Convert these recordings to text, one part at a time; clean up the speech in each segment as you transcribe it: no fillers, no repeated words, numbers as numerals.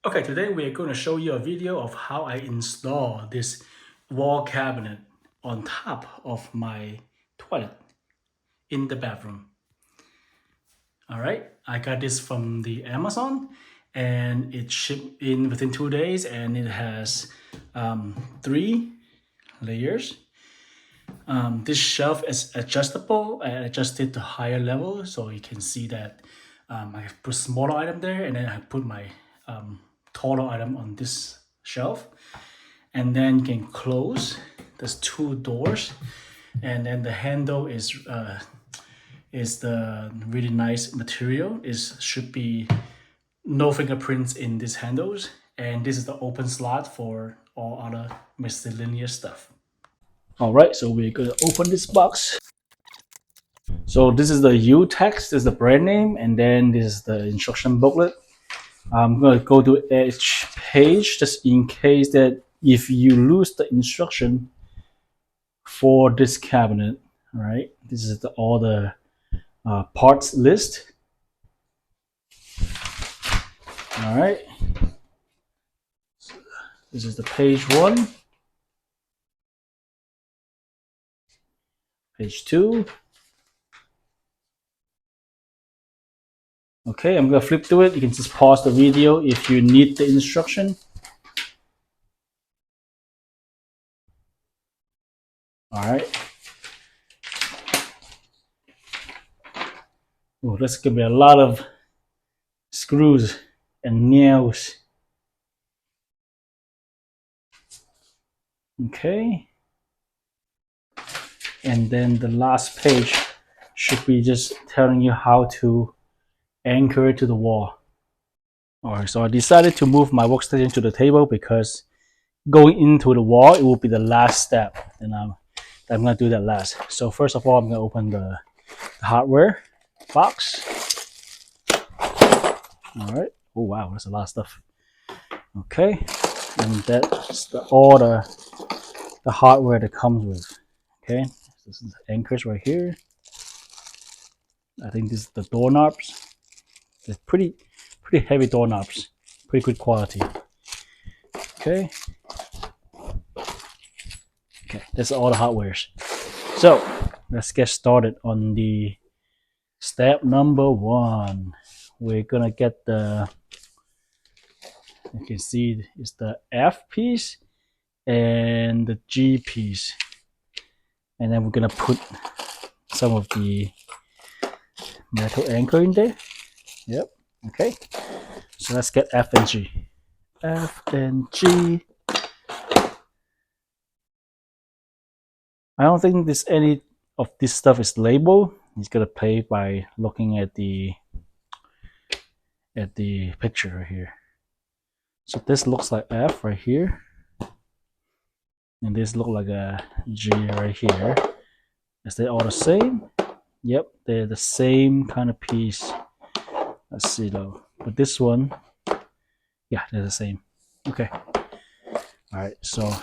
Okay, today we're going to show you a video of how I install this wall cabinet on top of my toilet in the bathroom. All right, I got this from the Amazon and it shipped in within 2 days and it has 3 layers. This shelf is adjustable. I adjusted to higher level so you can see that I put smaller item there and then I put my taller item on this shelf. And then you can close. There's 2 doors, and then the handle is the really nice material. Is should be no fingerprints in these handles, and this is the open slot for all other miscellaneous stuff. All right, so we're gonna open this box. So this is the UTEX, this is the brand name, and then this is the instruction booklet. I'm gonna go to each page just in case that if you lose the instruction for this cabinet. All right, this is all the parts list. All right, so this is the page 1, page 2. Okay, I'm gonna flip through it. You can just pause the video if you need the instruction. All right. Oh, there's gonna be a lot of screws and nails. Okay. And then the last page should be just telling you how to anchor it to the wall. All right, so I decided to move my workstation to the table because going into the wall, it will be the last step, and I'm gonna do that last. So first of all, I'm gonna open the hardware box. All right. Oh wow, that's a lot of stuff. Okay, and that's all the hardware that comes with. Okay, this is the anchors right here. I think this is the doorknobs. They're pretty heavy doorknobs. Pretty good quality. Okay. Okay, that's all the hardwares. So let's get started on the step number 1. We're gonna get the, you can see it's the F piece and the G piece, and then we're gonna put some of the metal anchor in there. Yep. Okay, so let's get F and G. F and G. I don't think there's any of this stuff is labeled. He's gonna play by looking at the picture right here. So this looks like F right here, and this looks like a G right here. Is they all the same? Yep, they're the same kind of piece. Let's see though, but this one, yeah, they're the same. Okay. All right, so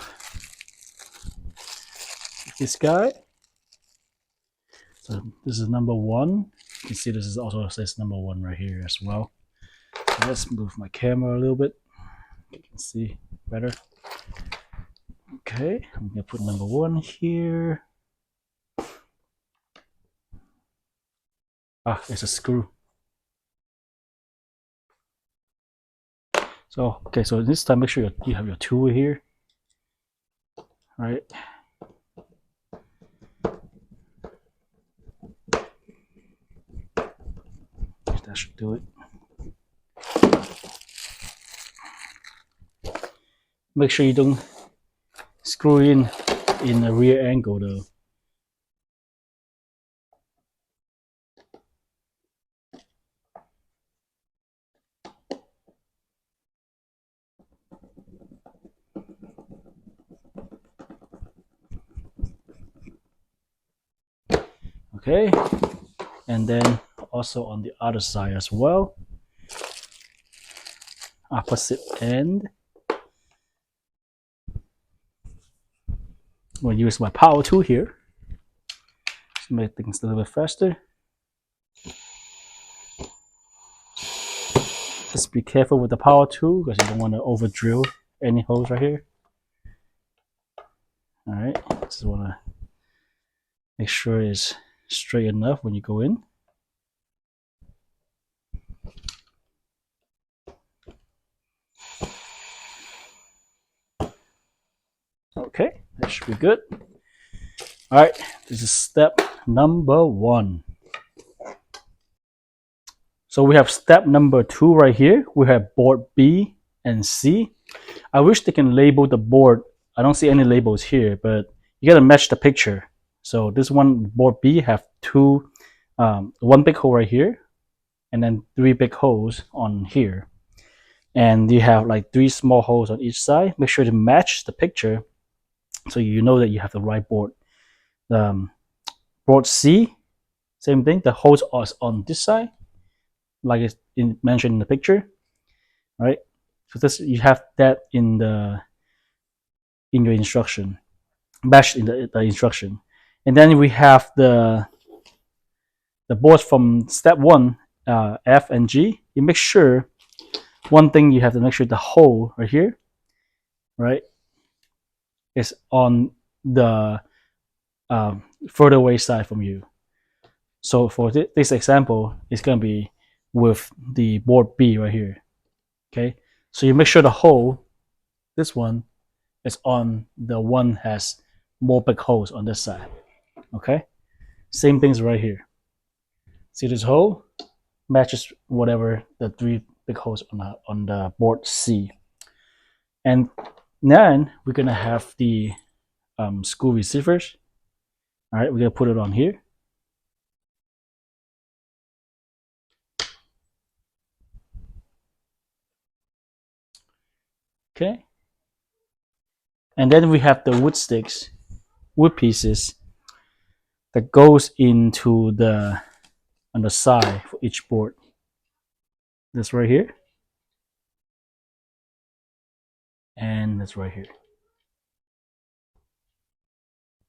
this guy. So this is number 1. You can see this is also says number 1 right here as well. So let's move my camera a little bit. You can see better. Okay, I'm gonna put number 1 here. Ah, it's a screw. So okay, so this time make sure you have your tool here. All right. That should do it. Make sure you don't screw in a rear angle though. Okay, and then also on the other side as well, opposite end. I'm gonna use my power tool here to make things a little bit faster. Just be careful with the power tool because you don't want to over drill any holes right here. All right, just want to make sure it's straight enough when you go in. Okay, that should be good. All right, this is step number 1. So we have step number 2 right here. We have board B and C. I wish they can label the board. I don't see any labels here, but you gotta match the picture. So this one, board B, have one big hole right here, and then 3 big holes on here. And you have like 3 small holes on each side. Make sure to match the picture so you know that you have the right board. Board C, same thing. The holes are on this side, like it's mentioned in the picture. All right. So this, you have that in your instruction, matched in the instruction. And then we have the boards from step 1, F and G. You make sure, one thing you have to make sure the hole right here, right, is on the further away side from you. So for this example, it's going to be with the board B right here. Okay, so you make sure the hole, this one, is on the one has more big holes on this side. Okay, same things right here. See this hole matches whatever the 3 big holes on the board C. And then we're gonna have the screw receivers. All right, we're gonna put it on here. Okay, and then we have the wood pieces that goes into on the side for each board. This right here, and this right here.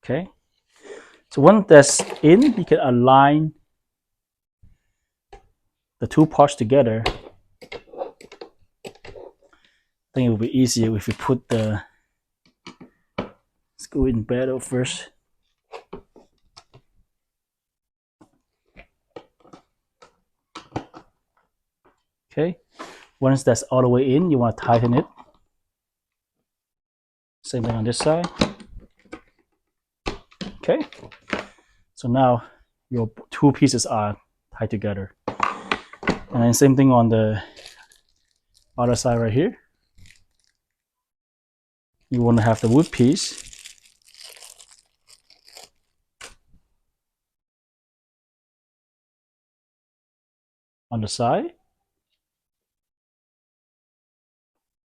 Okay, so once that's in, you can align the 2 parts together. I think it will be easier if we put the screw in better first. Okay, once that's all the way in, you want to tighten it. Same thing on this side. Okay, so now your 2 pieces are tied together. And then same thing on the other side right here. You want to have the wood piece on the side,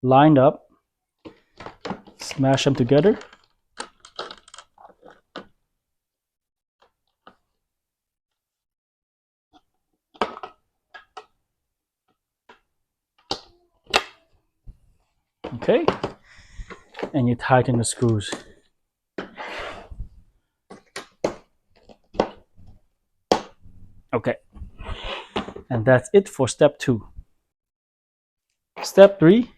lined up, smash them together. Okay, and you tighten the screws. Okay, and that's it for step 2. Step 3,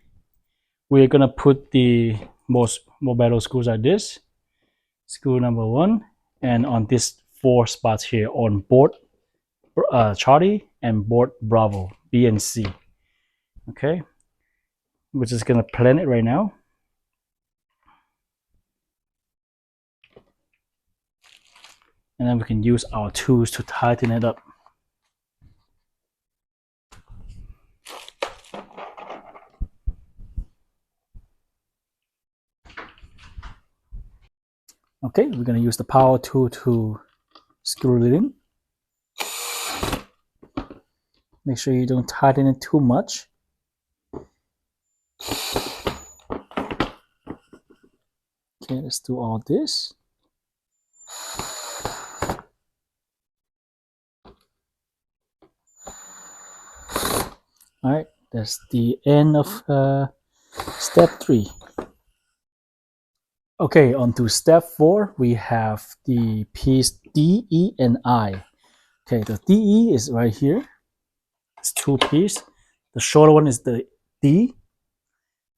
we're gonna put the more metal screws like this. Screw number 1, and on these 4 spots here on board Charlie and board Bravo, B and C. Okay, we're just gonna plan it right now. And then we can use our tools to tighten it up. Okay, we're gonna use the power tool to screw it in. Make sure you don't tighten it too much. Okay, let's do all this. All right, that's the end of step 3. Okay, on to step 4. We have the piece D, E, and I. Okay, the DE is right here. It's 2 pieces. the shorter one is the D,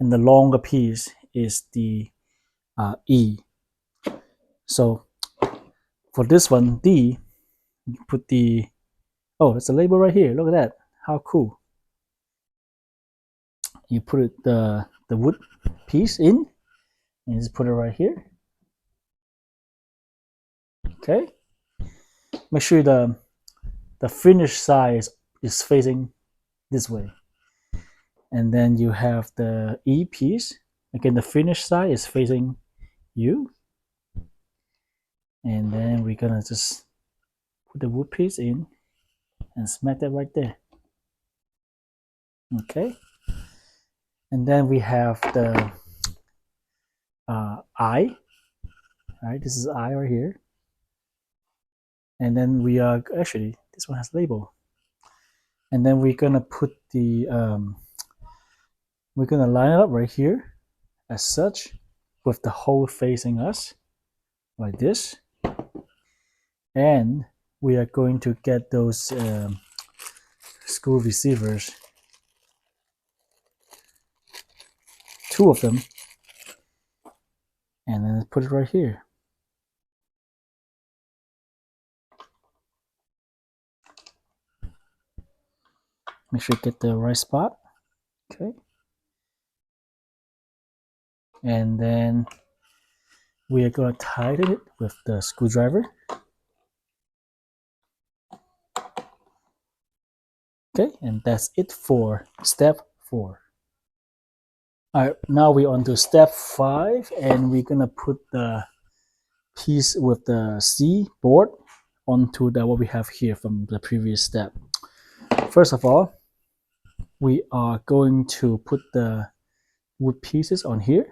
and the longer piece is the E. So for this one, D, you put the, oh, there's a label right here. Look at that. How cool. You put it, the wood piece in, and just put it right here. Okay. Make sure the finished side is facing this way. And then you have the E piece. Again, the finished side is facing you. And then we're gonna just put the wood piece in and smack that right there. Okay. And then we have the eye. All right, this is eye right here. And then we are actually, this one has label. And then we're gonna put the we're gonna line it up right here as such, with the hole facing us like this. And we are going to get those screw receivers, 2 of them, and then put it right here. Make sure you get the right spot. Okay. And then we are going to tighten it with the screwdriver. Okay, and that's it for step 4. All right, now we're on to step 5, and we're gonna put the piece with the C board onto the what we have here from the previous step. First of all, we are going to put the wood pieces on here.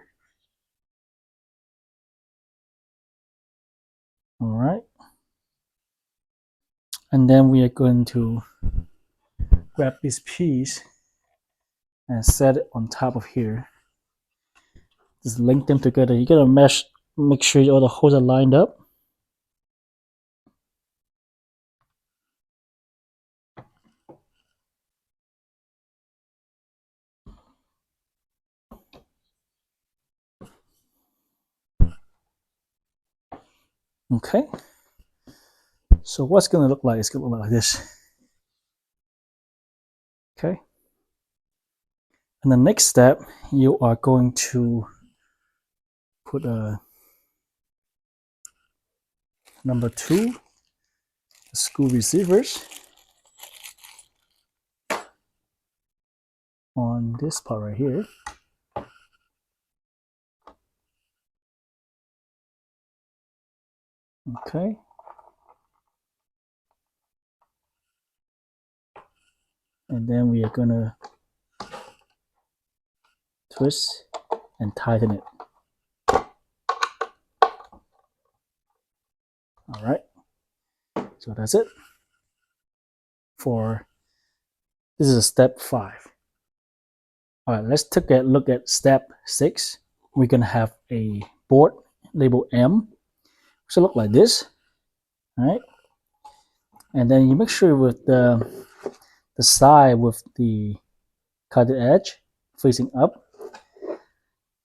All right, and then we are going to grab this piece and set it on top of here. Just link them together. You gotta make sure all the holes are lined up. Okay. So what's gonna look like? It's gonna look like this. Okay. And the next step, you are going to put a number 2 screw receivers on this part right here. Okay. And then we are gonna twist and tighten it. All right. So that's it for, this is a step 5. All right, let's take a look at step 6. We're gonna have a board labeled M. So look like this. All right. And then you make sure with the side with the cutting edge facing up,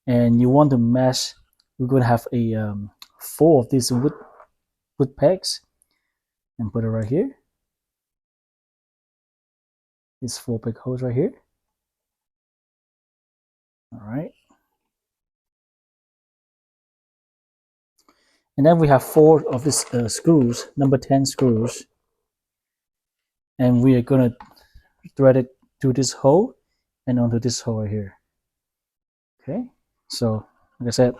and you want to mesh. We're going to have a 4 of these wood pegs, and put it right here. These 4 big holes right here. All right. And then we have 4 of these screws, number 10 screws, and we are going to thread it to this hole and onto this hole right here. Okay. So like I said,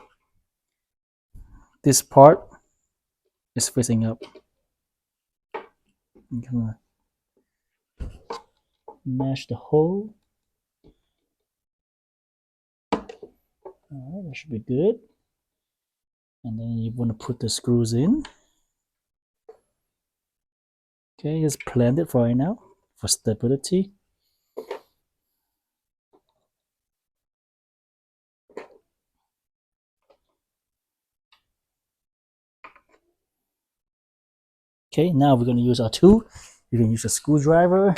this part is facing up. I'm gonna mesh the hole. All right, that should be good. And then you want to put the screws in. Okay, just plant it for right now for stability. Okay, now we're going to use our tool. You can use a screwdriver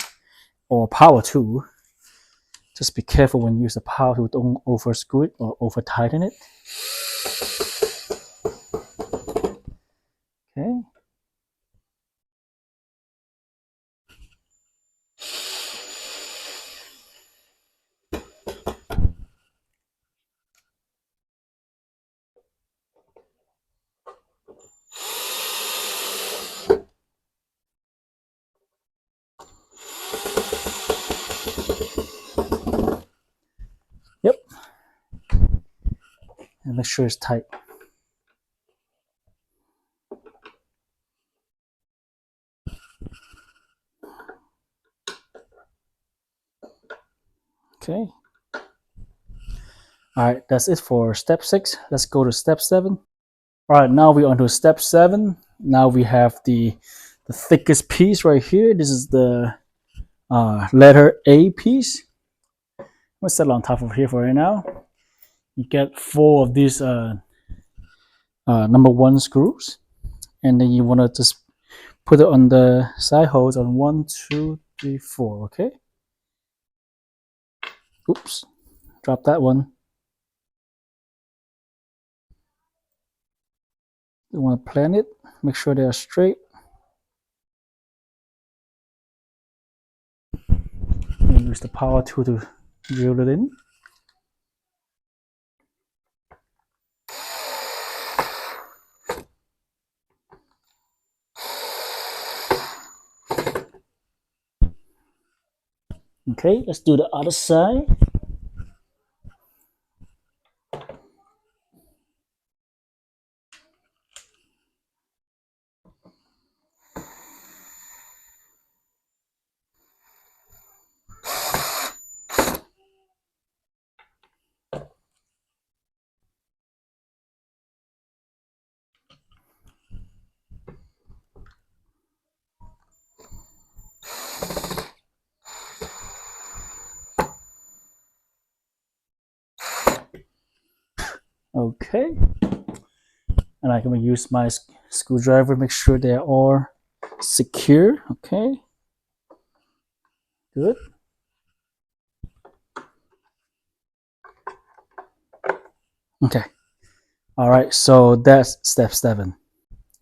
or power tool Just be careful when you use the power tool, don't over screw it or over tighten it. Okay. Yep. And make sure it's tight. Okay. All right, that's it for step 6. Let's go to step 7. All right, now we're on to step 7. Now we have the thickest piece right here. This is the letter A piece. I'm gonna set it on top of here for right now. You get 4 of these number 1 screws, and then you want to just put it on the side holes on 1, 2, 3, 4. Okay. Oops, drop that one. You want to plan it, make sure they are straight. And use the power tool to drill it in. Okay, let's do the other side. Okay, and I'm going to use my screwdriver, make sure they are all secure. Okay, good. Okay, all right, so that's step 7.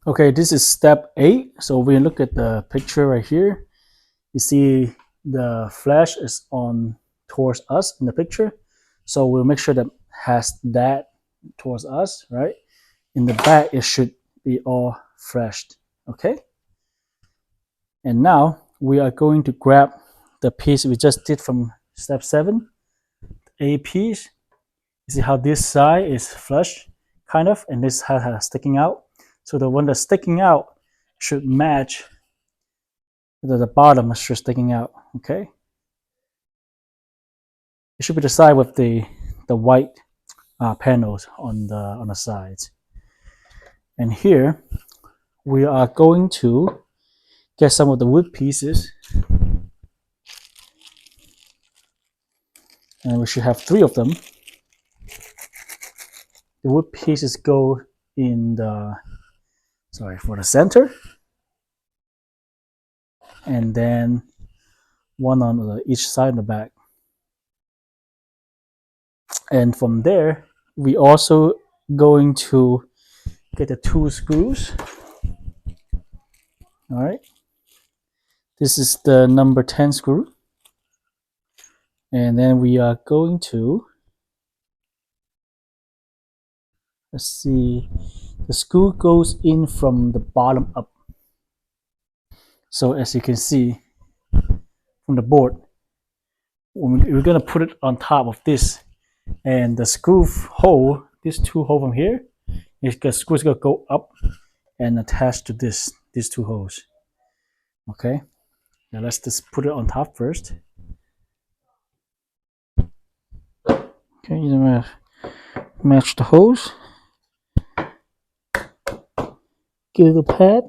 Okay, this is step 8. So we look at the picture right here. You see the flash is on towards us in the picture. So we'll make sure that has that towards us, right? In the back, it should be all flashed, okay? And now we are going to grab the piece we just did from step 7, A piece. You see how this side is flush, kind of, and this side is sticking out. So the one that's sticking out should match the bottom should sticking out, okay? It should be the side with the white panels on the sides. And here we are going to get some of the wood pieces, and we should have 3 of them. The wood pieces go in the for the center, and then one on each side of the back. And from there, we also going to get the 2 screws. All right, this is the number 10 screw, and then we are going to, let's see, the screw goes in from the bottom up. So as you can see from the board, we're gonna put it on top of this, and the screw hole, this 2 hole from here, the screw is gonna go up and attach to these 2 holes. Okay, now let's just put it on top first. Okay, you're gonna match the holes. Give it a pad.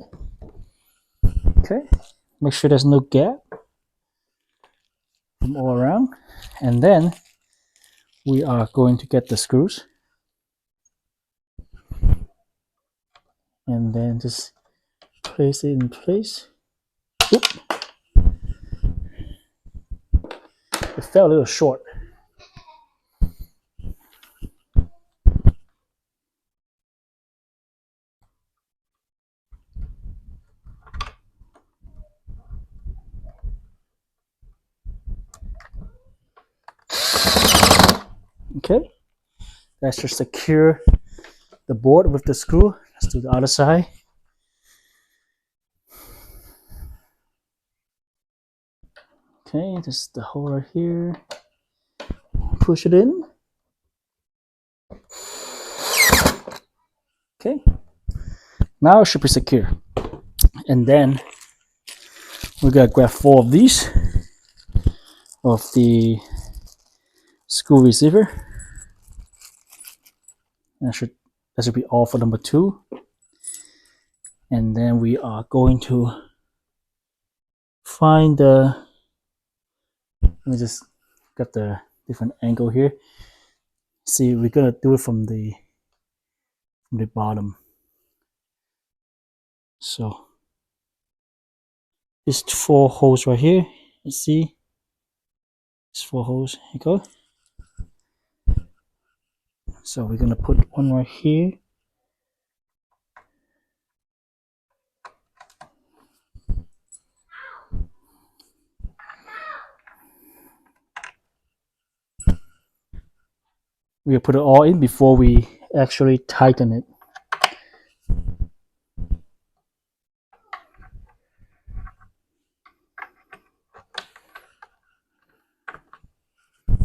Okay, make sure there's no gap from all around, and then we are going to get the screws, and then just place it in place. Oop. It fell a little short. Okay, let's just secure the board with the screw. Let's do the other side. Okay, this is the hole right here. Push it in. Okay, now it should be secure. And then we're gonna grab 4 of these of the screw receiver. That should be all for number 2. And then we are going to find the, let me just get the different angle here. See, we're gonna do it from the bottom. So these 4 holes right here. Let's see. These 4 holes. Here you go. So we're gonna put one right here. We'll put it all in before we actually tighten it.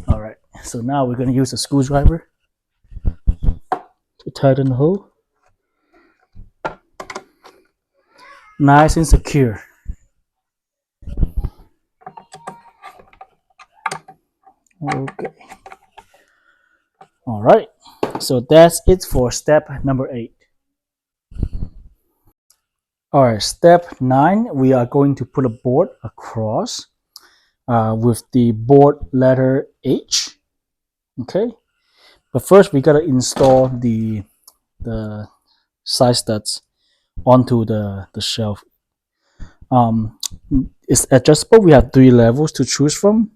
All right, so now we're gonna use a screwdriver to tighten the hole. Nice and secure. Okay. All right, so that's it for step number 8. All right, step 9, we are going to put a board across with the board letter H. Okay, but first we gotta install the side studs onto the shelf. It's adjustable. We have 3 levels to choose from.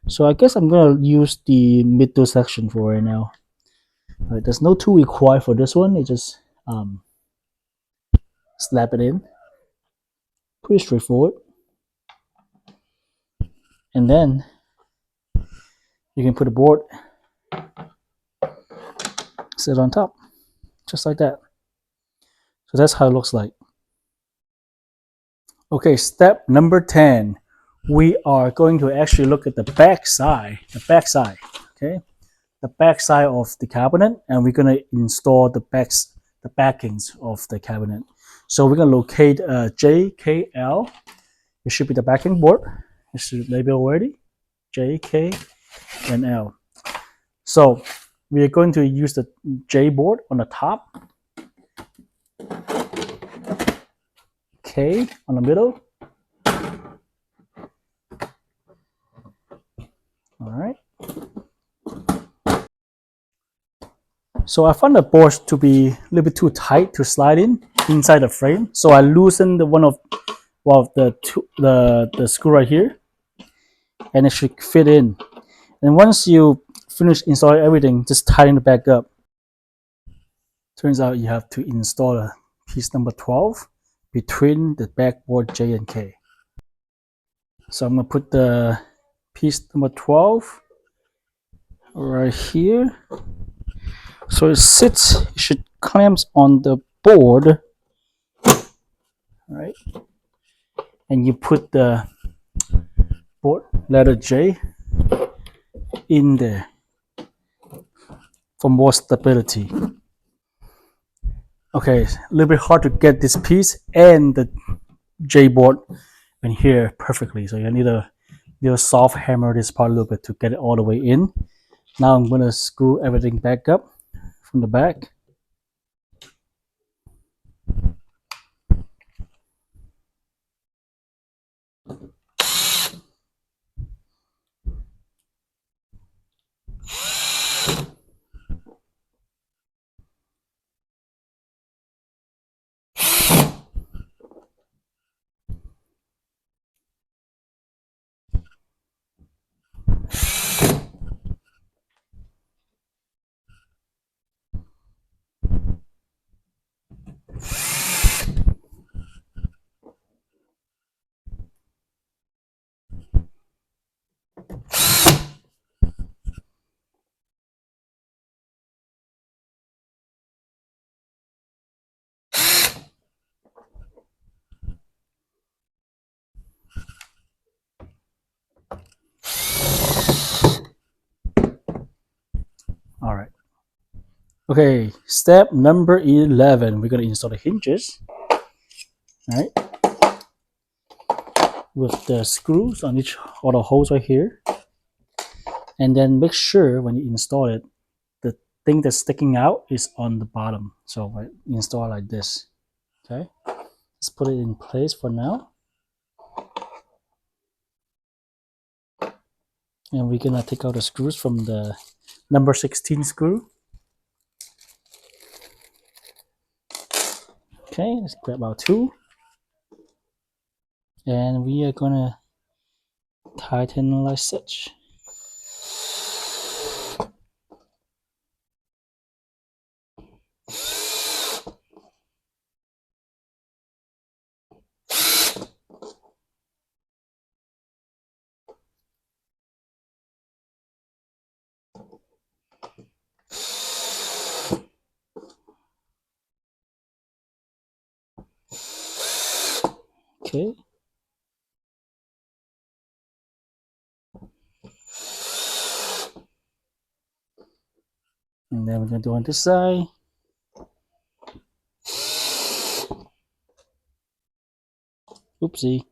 So I guess I'm gonna use the middle section for right now. Right, there's no tool required for this one. It just slap it in. Pretty straightforward. And then you can put a board, sit on top, just like that. So that's how it looks like. Okay, step number 10. We are going to actually look at the back side. Okay, the back side of the cabinet, and we're gonna install the backings of the cabinet. So we're gonna locate JKL. It should be the backing board. It should label already. J, K, and L. So we are going to use the J board on the top, K on the middle. All right. So I found the boards to be a little bit too tight to slide in inside the frame. So I loosened one of the screw right here, and it should fit in. And once you finish installing everything, just tighten it back up. Turns out you have to install a piece number 12 between the backboard J and K. So I'm gonna put the piece number 12 right here. So it should clamps on the board, right? And you put the board letter J in there for more stability. Okay, a little bit hard to get this piece and the J board in here perfectly. So you need a soft hammer this part a little bit to get it all the way in. Now I'm gonna screw everything back up from the back. All right. Okay, step number 11. We're going to install the hinges, right? With the screws on each all the holes right here. And then make sure when you install it, the thing that's sticking out is on the bottom. So I install like this. Okay, let's put it in place for now. And we're gonna take out the screws from the number 16 screw. Okay, let's grab our two. And we are gonna tighten like such. Okay. And then we're gonna do on this side. Oopsie.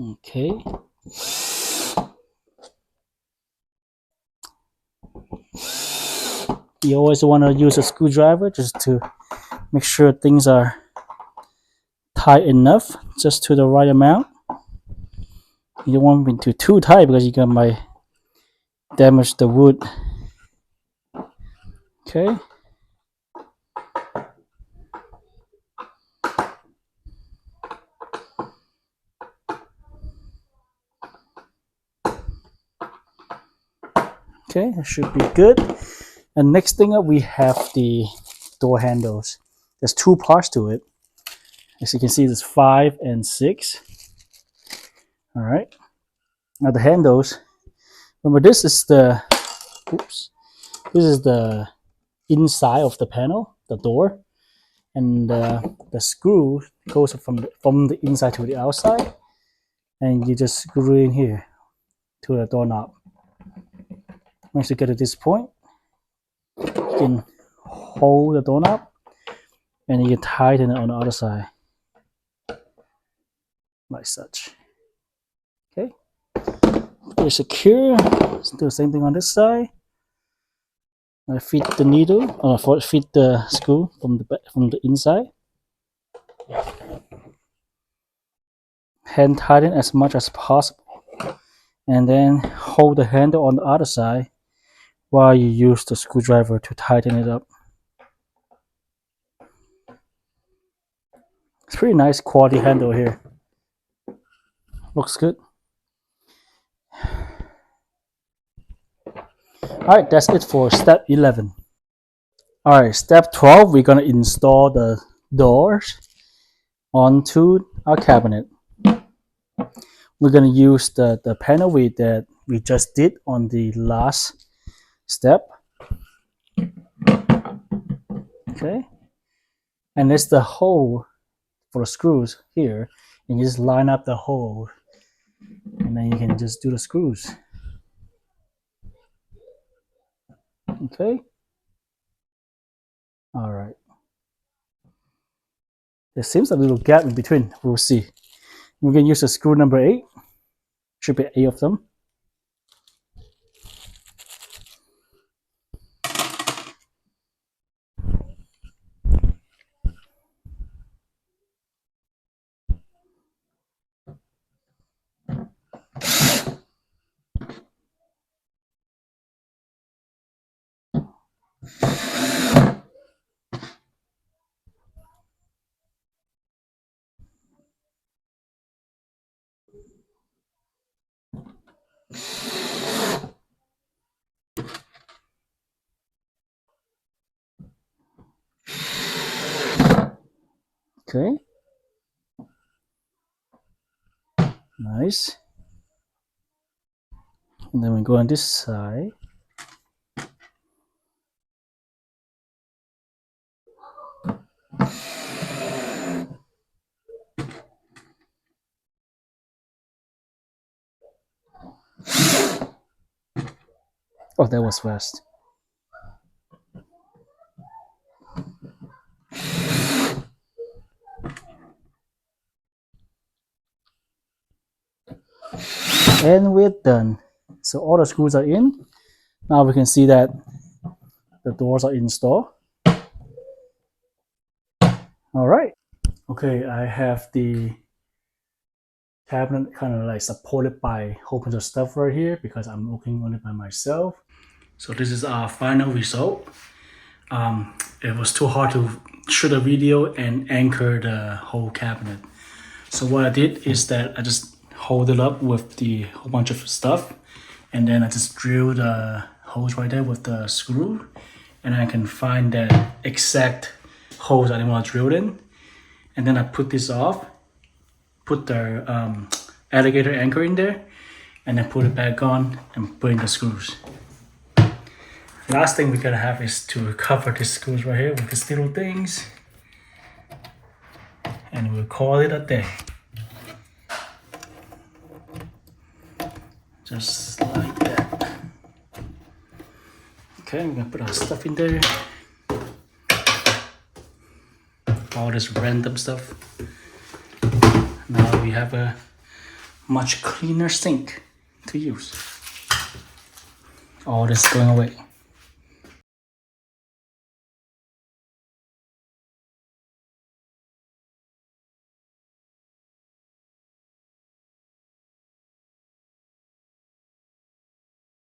Okay. You always want to use a screwdriver just to make sure things are tight enough, just to the right amount. You don't want it to be too tight because you might damage the wood. Okay. Okay, that should be good. And next thing up, we have the door handles. There's two parts to it. As you can see, there's 5 and 6. All right. Now the handles. Remember, this is the this is the inside of the panel, the door, and the screw goes from the inside to the outside, and you just screw in here to the doorknob. Once you get to this point, you can hold the doorknob, and you can tighten it on the other side, like such. Okay, they're secure. Let's do the same thing on this side. I feed the needle, or feed the screw from the inside. Hand tighten as much as possible, and then hold the handle on the other side while you use the screwdriver to tighten it up. It's pretty nice quality handle here. Looks good. Alright, that's it for step 11. Alright, step 12, we're gonna install the doors onto our cabinet. We're gonna use the panel width that we just did on the last step. Okay, and it's the hole for the screws here, and you just line up the hole, and then you can just do the screws. Okay, all right. There seems a little gap in between. We'll see. We can use the screw number 8. Should be 8 of them. Okay. Nice. And then we go on this side. Oh, that was fast. And we're done. So all the screws are in. Now we can see that the doors are installed. All right. Okay, I have the cabinet kind of like supported by a whole bunch of stuff right here because I'm working on it by myself. So this is our final result. It was too hard to shoot a video and anchor the whole cabinet. So what I did is that I just hold it up with the whole bunch of stuff, and then I just drill the holes right there with the screw, and I can find that exact holes I didn't want to drill in, and then I put this off, put the alligator anchor in there, and then put it back on and put in the screws. Last thing we gotta have is to cover the screws right here with these little things, and we'll call it a day. Just like that. Okay, we're gonna put our stuff in there. All this random stuff. Now we have a much cleaner sink to use. All this going away.